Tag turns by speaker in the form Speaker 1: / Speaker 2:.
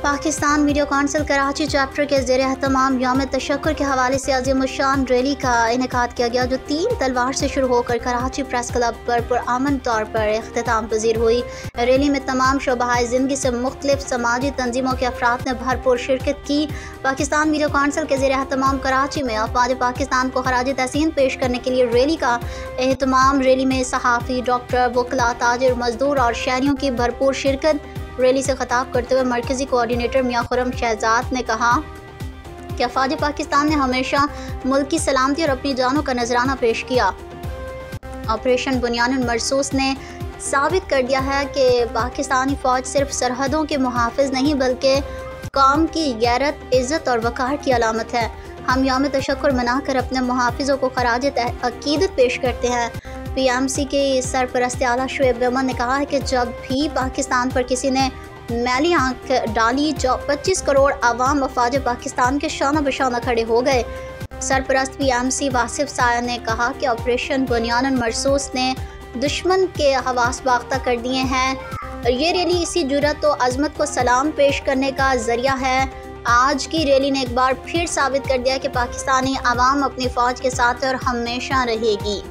Speaker 1: Pakistan media council Karachi chapter के ज़ेर एहतमाम यौम तशक्कुर के हवाले से अज़ीमुश्शान रैली का इनेकाद किया गया, जो 3 तलवार से शुरू होकर कराची प्रेस क्लब पर पुरअमन तौर पर इख्तिताम पजीर हुई। रैली में तमाम शोबाए ज़िंदगी से मुख्तलिफ समाजी तंजीमों के अफराद ने भरपूर शिरकत की। पाकिस्तान मीडिया कौंसिल के ज़ेर एहतमाम कराची में अफ़वाज पाकिस्तान को खराज तहसीन पेश करने के लिए रैली का एहतमाम। रैली में सहाफ़ी, डॉक्टर, वकला, ताजिर, मजदूर और शहरियों की भरपूर शिरकत। रैली से खिताब करते हुए मरकज़ी कोऑर्डिनेटर मियां खुर्रम शहजाद ने कहा कि अफ़वाज पाकिस्तान ने हमेशा मुल्क की सलामती और अपनी जानों का नजराना पेश किया। ऑपरेशन बुनियानुल मरसूस ने साबित कर दिया है कि पाकिस्तानी फ़ौज सिर्फ सरहदों के मुहाफ़िज़ नहीं बल्कि कौम की गैरत, इज़्ज़त और वक़ार की अलामत है। हम यौम तशक्कुर मनाकर अपने मुहाफ़िज़ों को खराज अक़ीदत पेश करते हैं। PMC के सरपरस्त आला शुएब रहमान ने कहा है कि जब भी पाकिस्तान पर किसी ने मैली आंख डाली, 25 करोड़ आवाम अफ़वाज पाकिस्तान के शाना बशाना खड़े हो गए। सरपरस्त PMC वासिफ साया ने कहा कि ऑपरेशन बुनियानुल मरसूस ने दुश्मन के हवास बाख्ता कर दिए हैं। ये रैली इसी जुर्रत व अज़मत को सलाम पेश करने का ज़रिया है। आज की रैली ने एक बार फिर साबित कर दिया कि पाकिस्तानी आवाम अपनी फ़ौज के साथ है और हमेशा रहेगी।